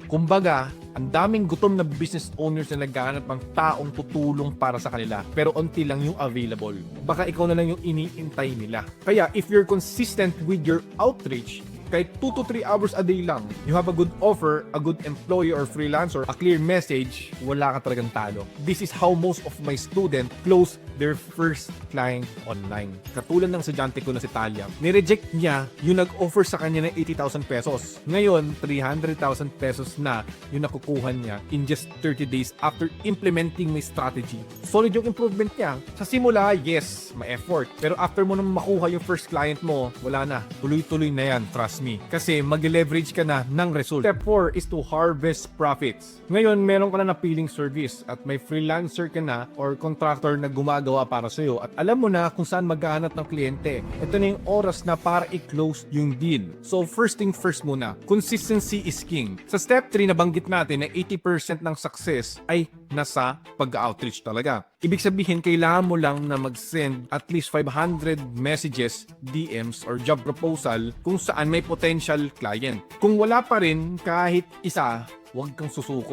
Kumbaga, ang daming gutom na business owners na naghahanap ng taong tutulong para sa kanila, pero onti lang yung available. Baka ikaw na lang yung iniintay nila. Kaya if you're consistent with your outreach, kahit 2 to 3 hours a day lang, you have a good offer, a good employee or freelancer, a clear message, wala ka talagang talo. This is how most of my students close their first client online. Katulad ng estudyante ko na si Talia, nireject niya yung nag-offer sa kanya ng 80,000 pesos. Ngayon, 300,000 pesos na yung nakukuha niya in just 30 days after implementing my strategy. Solid yung improvement niya. Sa simula, yes, may effort. Pero after mo nang makuha yung first client mo, wala na. Tuloy-tuloy na yan, trust me. Kasi mag-leverage ka na ng result. Step 4 is to harvest profits. Ngayon, meron ka na napiling service at may freelancer ka na or contractor na gumagawa para sa'yo at alam mo na kung saan maghahanap ng kliyente. Ito na yung oras na para i-close yung deal. So, first thing first muna, consistency is king. Sa step 3, nabanggit natin na 80% ng success ay nasa pag-outreach talaga. Ibig sabihin, kailangan mo lang na mag-send at least 500 messages, DMs, or job proposal kung saan may potential client. Kung wala pa rin kahit isa, huwag kang susuko.